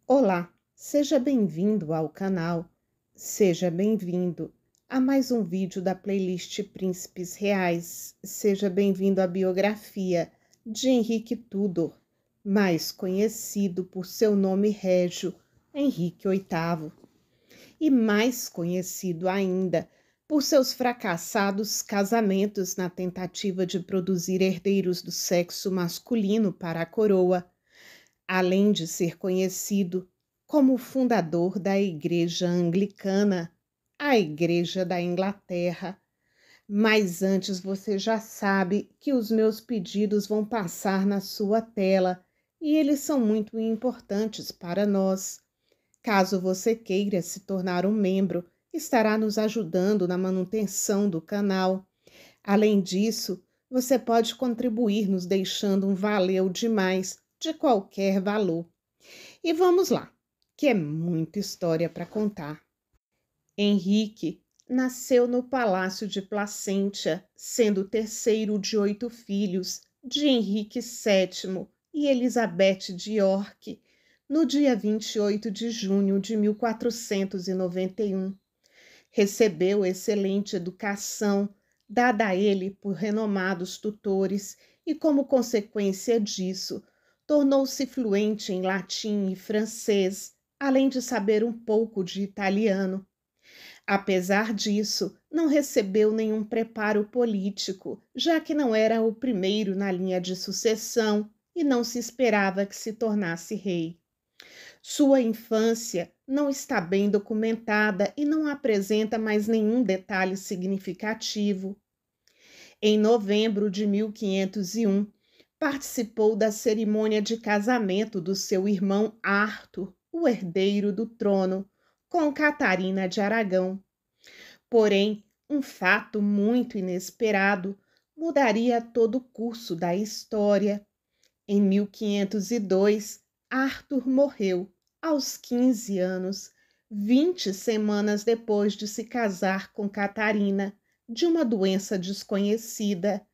Olá, seja bem-vindo ao canal, seja bem-vindo a mais um vídeo da playlist Príncipes Reais, seja bem-vindo à biografia de Henrique Tudor, mais conhecido por seu nome régio, Henrique VIII, e mais conhecido ainda por seus fracassados casamentos na tentativa de produzir herdeiros do sexo masculino para a coroa, além de ser conhecido como o fundador da Igreja Anglicana, a Igreja da Inglaterra. Mas antes você já sabe que os meus pedidos vão passar na sua tela e eles são muito importantes para nós. Caso você queira se tornar um membro, estará nos ajudando na manutenção do canal. Além disso, você pode contribuir nos deixando um valeu demais de qualquer valor. E vamos lá, que é muita história para contar. Henrique nasceu no Palácio de Placentia, sendo o terceiro de 8 filhos de Henrique VII e Elizabeth de York, no dia 28 de junho de 1491. Recebeu excelente educação, dada a ele por renomados tutores, e como consequência disso, tornou-se fluente em latim e francês, além de saber um pouco de italiano. Apesar disso, não recebeu nenhum preparo político, já que não era o primeiro na linha de sucessão e não se esperava que se tornasse rei. Sua infância não está bem documentada e não apresenta mais nenhum detalhe significativo. Em novembro de 1501, participou da cerimônia de casamento do seu irmão Arthur, o herdeiro do trono, com Catarina de Aragão. Porém, um fato muito inesperado mudaria todo o curso da história. Em 1502, Arthur morreu aos 15 anos, 20 semanas depois de se casar com Catarina, de uma doença desconhecida.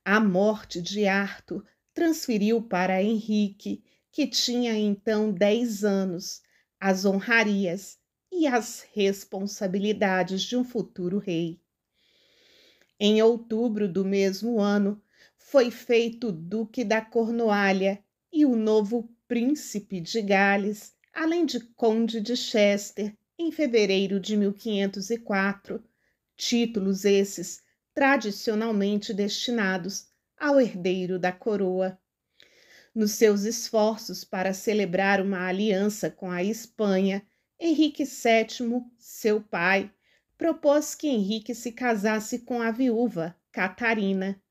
A morte de Arthur transferiu para Henrique, que tinha então 10 anos, as honrarias e as responsabilidades de um futuro rei. Em outubro do mesmo ano, foi feito Duque da Cornualha e o novo Príncipe de Gales, além de Conde de Chester, em fevereiro de 1504, títulos esses tradicionalmente destinados ao herdeiro da coroa. Nos seus esforços para celebrar uma aliança com a Espanha, Henrique VII, seu pai, propôs que Henrique se casasse com a viúva Catarina.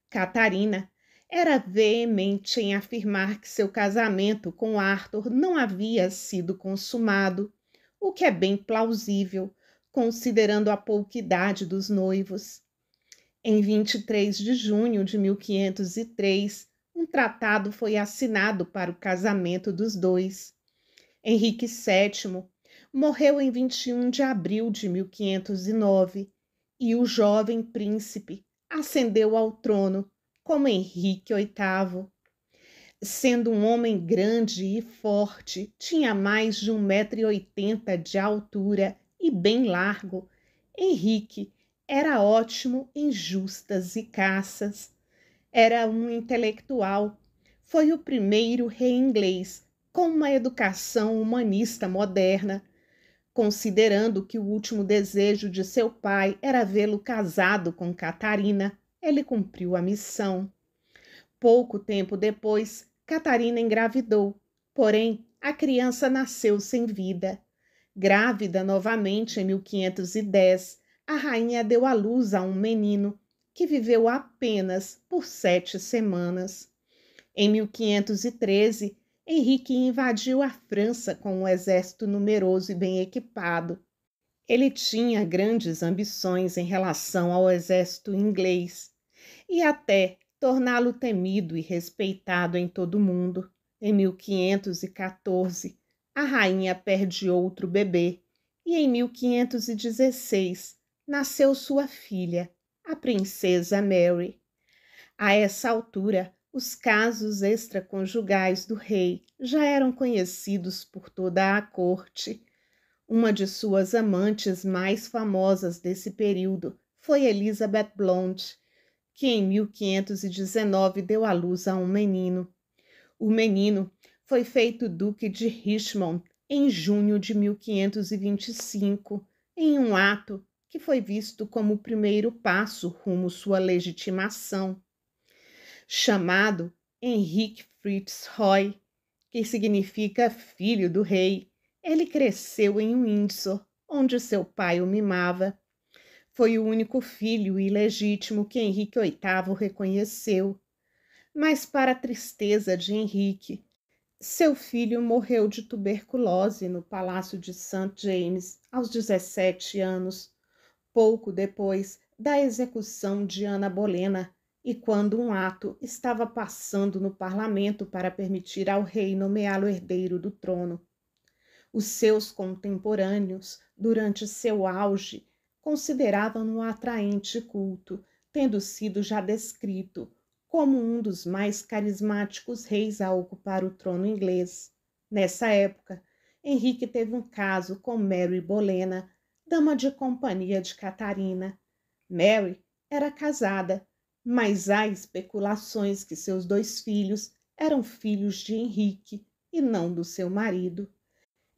Catarina era veemente em afirmar que seu casamento com Arthur não havia sido consumado, o que é bem plausível, considerando a pouca idade dos noivos. Em 23 de junho de 1503, um tratado foi assinado para o casamento dos dois. Henrique VII morreu em 21 de abril de 1509 e o jovem príncipe ascendeu ao trono como Henrique VIII. Sendo um homem grande e forte, tinha mais de 1,80 m de altura e bem largo, Henrique era ótimo em justas e caças. Era um intelectual. Foi o primeiro rei inglês com uma educação humanista moderna, considerando que o último desejo de seu pai era vê-lo casado com Catarina. Ele cumpriu a missão. Pouco tempo depois, Catarina engravidou, porém a criança nasceu sem vida. Grávida novamente em 1510, a rainha deu à luz a um menino que viveu apenas por 7 semanas. Em 1513, Henrique invadiu a França com um exército numeroso e bem equipado. Ele tinha grandes ambições em relação ao exército inglês e até torná-lo temido e respeitado em todo o mundo. Em 1514, a rainha perde outro bebê e em 1516 nasceu sua filha, a princesa Mary. A essa altura, Os casos extraconjugais do rei já eram conhecidos por toda a corte. Uma de suas amantes mais famosas desse período foi Elizabeth Blount, que em 1519 deu à luz a um menino. O menino foi feito Duque de Richmond em junho de 1525, em um ato que foi visto como o primeiro passo rumo sua legitimação. Chamado Henrique Fritz Roy, que significa filho do rei, ele cresceu em Windsor, onde seu pai o mimava. Foi o único filho ilegítimo que Henrique VIII reconheceu. Mas, para a tristeza de Henrique, seu filho morreu de tuberculose no Palácio de St. James aos 17 anos, pouco depois da execução de Ana Bolena, e quando um ato estava passando no parlamento para permitir ao rei nomeá-lo herdeiro do trono. Os seus contemporâneos, durante seu auge, consideravam-no atraente e culto, tendo sido já descrito como um dos mais carismáticos reis a ocupar o trono inglês. Nessa época, Henrique teve um caso com Mary Bolena, dama de companhia de Catarina. Mary era casada, mas há especulações que seus 2 filhos eram filhos de Henrique e não do seu marido.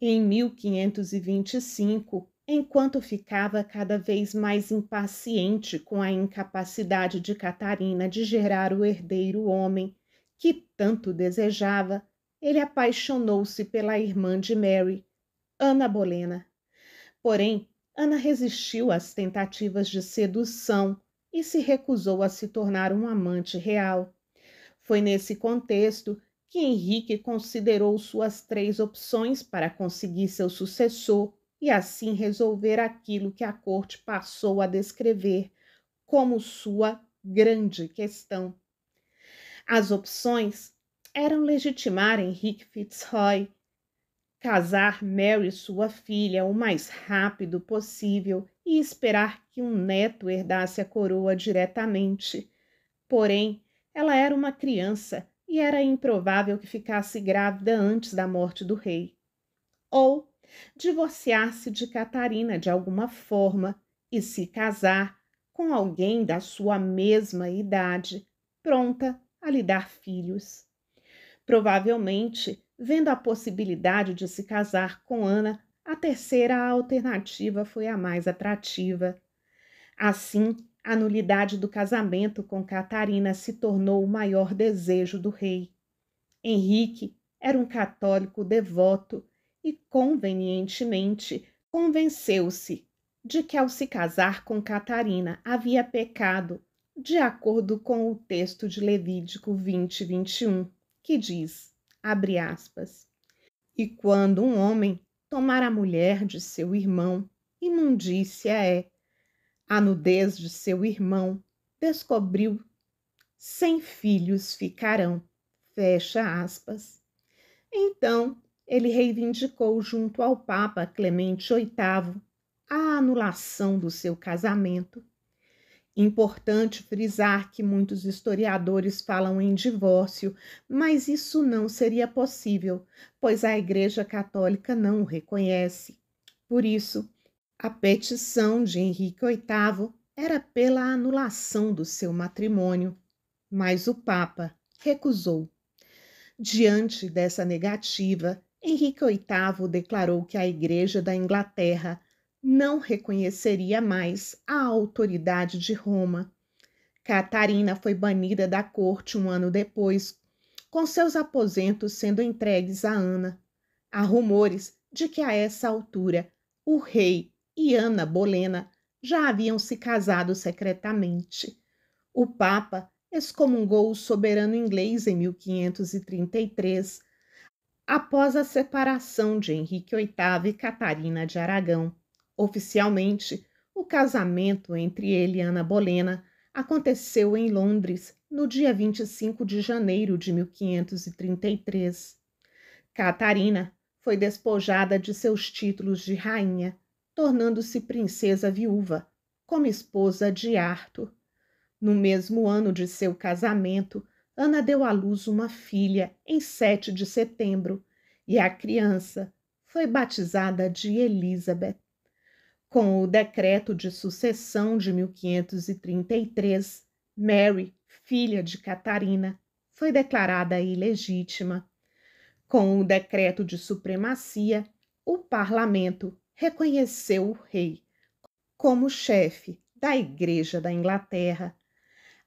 Em 1525, enquanto ficava cada vez mais impaciente com a incapacidade de Catarina de gerar o herdeiro homem que tanto desejava, ele apaixonou-se pela irmã de Mary, Ana Bolena. Porém, Ana resistiu às tentativas de sedução e se recusou a se tornar um amante real. Foi nesse contexto que Henrique considerou suas 3 opções para conseguir seu sucessor e assim resolver aquilo que a corte passou a descrever como sua grande questão. As opções eram legitimar Henrique Fitzroy, casar Mary, sua filha, o mais rápido possível e esperar que um neto herdasse a coroa diretamente. Porém, ela era uma criança e era improvável que ficasse grávida antes da morte do rei. Ou divorciar-se de Catarina de alguma forma e se casar com alguém da sua mesma idade, pronta a lhe dar filhos. Provavelmente, vendo a possibilidade de se casar com Ana, a terceira alternativa foi a mais atrativa. Assim, a nulidade do casamento com Catarina se tornou o maior desejo do rei. Henrique era um católico devoto e, convenientemente, convenceu-se de que, ao se casar com Catarina, havia pecado, de acordo com o texto de Levítico 20:21, que diz, abre aspas, e quando um homem tomar a mulher de seu irmão, imundícia é. A nudez de seu irmão descobriu, 100 filhos ficarão. Fecha aspas. Então, ele reivindicou junto ao Papa Clemente VIII a anulação do seu casamento. Importante frisar que muitos historiadores falam em divórcio, mas isso não seria possível, pois a Igreja Católica não o reconhece. Por isso, a petição de Henrique VIII era pela anulação do seu matrimônio, mas o Papa recusou. Diante dessa negativa, Henrique VIII declarou que a Igreja da Inglaterra não reconheceria mais a autoridade de Roma. Catarina foi banida da corte um ano depois, com seus aposentos sendo entregues a Ana. Há rumores de que a essa altura o rei e Ana Bolena já haviam se casado secretamente. O Papa excomungou o soberano inglês em 1533, após a separação de Henrique VIII e Catarina de Aragão. Oficialmente, o casamento entre ele e Ana Bolena aconteceu em Londres no dia 25 de janeiro de 1533. Catarina foi despojada de seus títulos de rainha, tornando-se princesa viúva, como esposa de Arthur. No mesmo ano de seu casamento, Ana deu à luz uma filha em 7 de setembro e a criança foi batizada de Elizabeth. Com o decreto de sucessão de 1533, Mary, filha de Catarina, foi declarada ilegítima. Com o decreto de supremacia, o parlamento reconheceu o rei como chefe da Igreja da Inglaterra.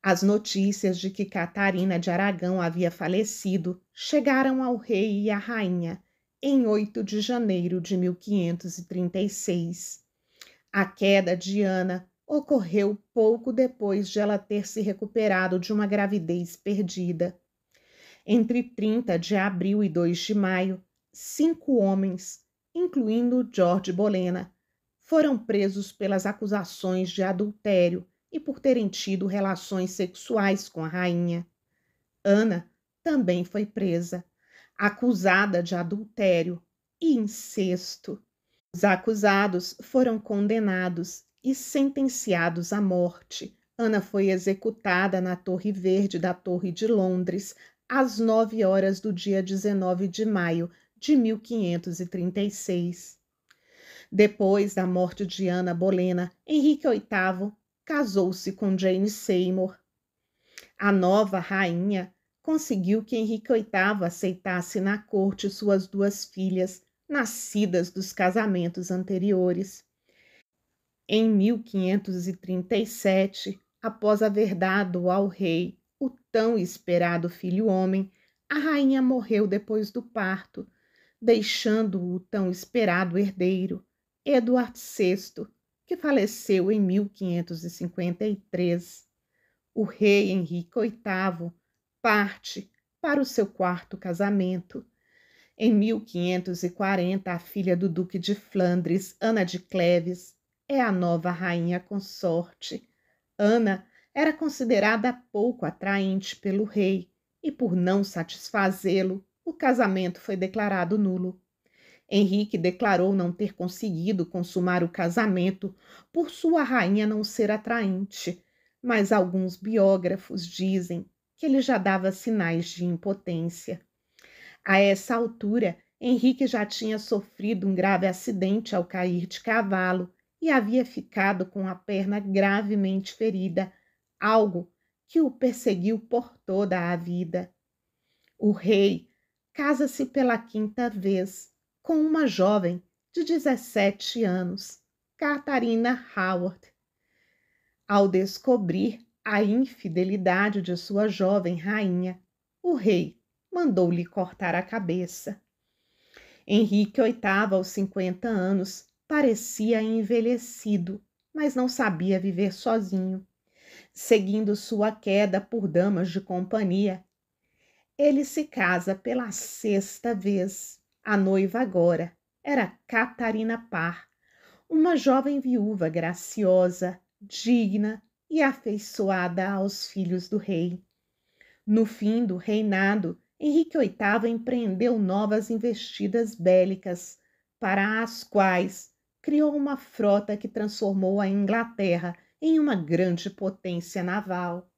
As notícias de que Catarina de Aragão havia falecido chegaram ao rei e à rainha em 8 de janeiro de 1536. A queda de Ana ocorreu pouco depois de ela ter se recuperado de uma gravidez perdida. Entre 30 de abril e 2 de maio, 5 homens, incluindo George Bolena, foram presos pelas acusações de adultério e por terem tido relações sexuais com a rainha. Ana também foi presa, acusada de adultério e incesto. Os acusados foram condenados e sentenciados à morte. Ana foi executada na Torre Verde da Torre de Londres às 9 horas do dia 19 de maio de 1536. Depois da morte de Ana Bolena, Henrique VIII casou-se com Jane Seymour. A nova rainha conseguiu que Henrique VIII aceitasse na corte suas 2 filhas, nascidas dos casamentos anteriores. Em 1537, após haver dado ao rei o tão esperado filho homem, a rainha morreu depois do parto, deixando o tão esperado herdeiro, Eduardo VI, que faleceu em 1553. O rei Henrique VIII parte para o seu 4º casamento. Em 1540, a filha do Duque de Flandres, Ana de Cleves, é a nova rainha consorte. Ana era considerada pouco atraente pelo rei e, por não satisfazê-lo, o casamento foi declarado nulo. Henrique declarou não ter conseguido consumar o casamento por sua rainha não ser atraente, mas alguns biógrafos dizem que ele já dava sinais de impotência. A essa altura, Henrique já tinha sofrido um grave acidente ao cair de cavalo e havia ficado com a perna gravemente ferida, algo que o perseguiu por toda a vida. O rei casa-se pela 5ª vez com uma jovem de 17 anos, Catarina Howard. Ao descobrir a infidelidade de sua jovem rainha, o rei mandou-lhe cortar a cabeça. Henrique VIII, aos 50 anos, parecia envelhecido, mas não sabia viver sozinho. Seguindo sua queda por damas de companhia, ele se casa pela 6ª vez. A noiva agora era Catarina Parr, uma jovem viúva graciosa, digna e afeiçoada aos filhos do rei. No fim do reinado, Henrique VIII empreendeu novas investidas bélicas, para as quais criou uma frota que transformou a Inglaterra em uma grande potência naval.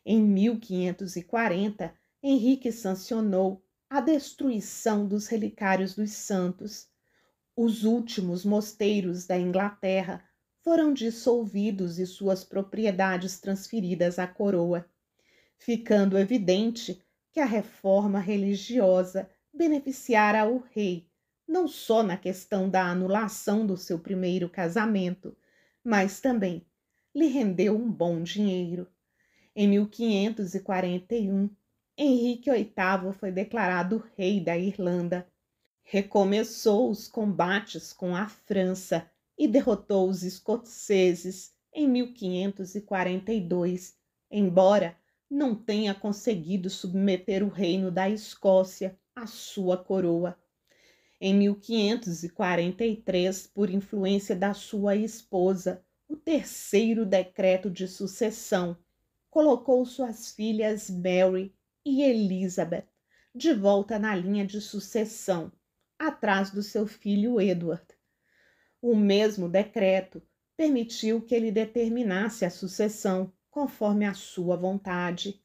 Em 1540, Henrique sancionou a destruição dos relicários dos santos. Os últimos mosteiros da Inglaterra foram dissolvidos e suas propriedades transferidas à coroa, ficando evidente que a reforma religiosa beneficiara o rei, não só na questão da anulação do seu primeiro casamento, mas também lhe rendeu um bom dinheiro. Em 1541, Henrique VIII foi declarado rei da Irlanda. Recomeçou os combates com a França e derrotou os escoceses em 1542, embora não tenha conseguido submeter o reino da Escócia à sua coroa. Em 1543, por influência da sua esposa, o 3º decreto de sucessão colocou suas filhas Mary e Elizabeth de volta na linha de sucessão, atrás do seu filho Edward. O mesmo decreto permitiu que ele determinasse a sucessão conforme a sua vontade.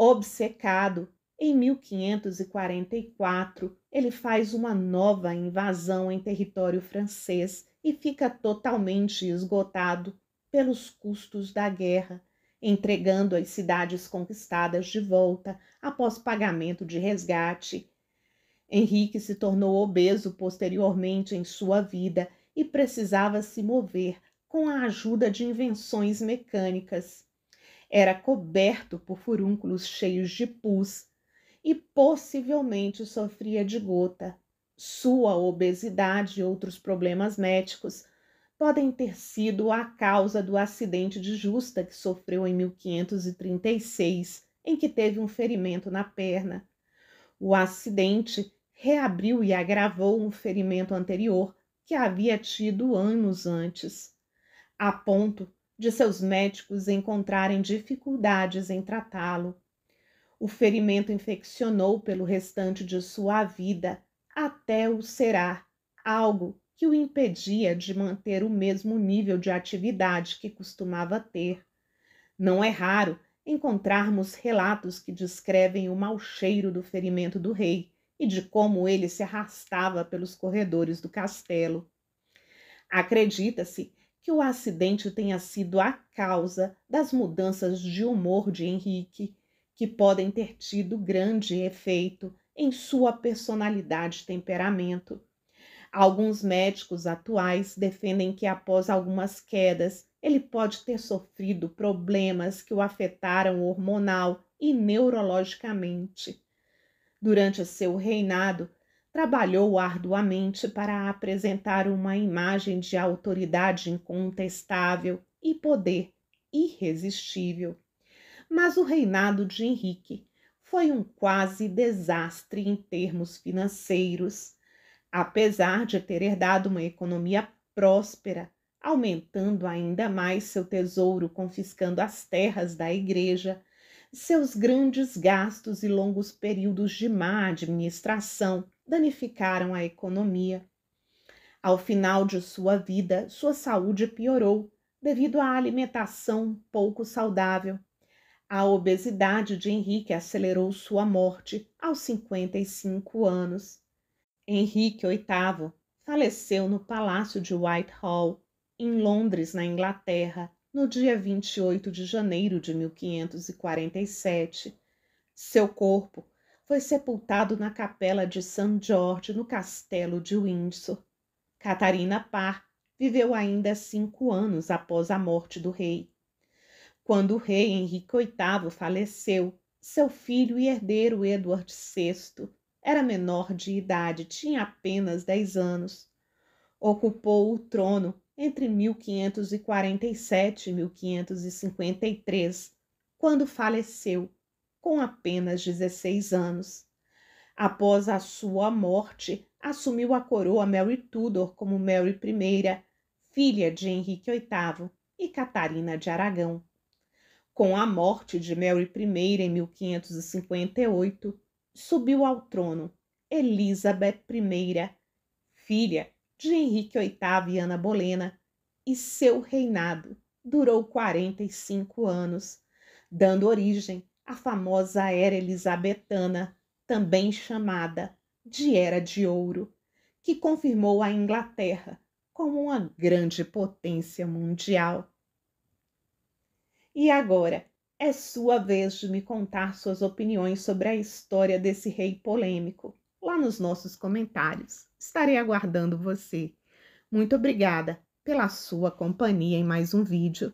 Obcecado, em 1544, ele faz uma nova invasão em território francês e fica totalmente esgotado pelos custos da guerra, entregando as cidades conquistadas de volta após pagamento de resgate. Henrique se tornou obeso posteriormente em sua vida e precisava se mover com a ajuda de invenções mecânicas. Era coberto por furúnculos cheios de pus e possivelmente sofria de gota. Sua obesidade e outros problemas médicos podem ter sido a causa do acidente de justa que sofreu em 1536, em que teve um ferimento na perna. O acidente reabriu e agravou um ferimento anterior que havia tido anos antes, a ponto de seus médicos encontrarem dificuldades em tratá-lo. O ferimento infeccionou pelo restante de sua vida até ulcerar, algo que o impedia de manter o mesmo nível de atividade que costumava ter. Não é raro encontrarmos relatos que descrevem o mau cheiro do ferimento do rei e de como ele se arrastava pelos corredores do castelo. Acredita-se que o acidente tenha sido a causa das mudanças de humor de Henrique, que podem ter tido grande efeito em sua personalidade e temperamento. Alguns médicos atuais defendem que após algumas quedas, ele pode ter sofrido problemas que o afetaram hormonal e neurologicamente. Durante seu reinado, trabalhou arduamente para apresentar uma imagem de autoridade incontestável e poder irresistível. Mas o reinado de Henrique foi um quase desastre em termos financeiros. Apesar de ter herdado uma economia próspera, aumentando ainda mais seu tesouro confiscando as terras da igreja, seus grandes gastos e longos períodos de má administração danificaram a economia. Ao final de sua vida, sua saúde piorou devido à alimentação pouco saudável. A obesidade de Henrique acelerou sua morte aos 55 anos. Henrique VIII faleceu no Palácio de Whitehall, em Londres, na Inglaterra, no dia 28 de janeiro de 1547. Seu corpo foi sepultado na capela de St. George, no castelo de Windsor. Catarina Parr viveu ainda 5 anos após a morte do rei. Quando o rei Henrique VIII faleceu, seu filho e herdeiro Edward VI era menor de idade, tinha apenas 10 anos. Ocupou o trono entre 1547 e 1553, quando faleceu, com apenas 16 anos. Após a sua morte, assumiu a coroa Mary Tudor como Mary I, filha de Henrique VIII e Catarina de Aragão. Com a morte de Mary I em 1558, subiu ao trono Elizabeth I, filha de Henrique VIII e Ana Bolena, e seu reinado durou 45 anos, dando origem à famosa Era Elizabetana, também chamada de Era de Ouro, que confirmou a Inglaterra como uma grande potência mundial. E agora, é sua vez de me contar suas opiniões sobre a história desse rei polêmico, lá nos nossos comentários. Estarei aguardando você. Muito obrigada pela sua companhia em mais um vídeo.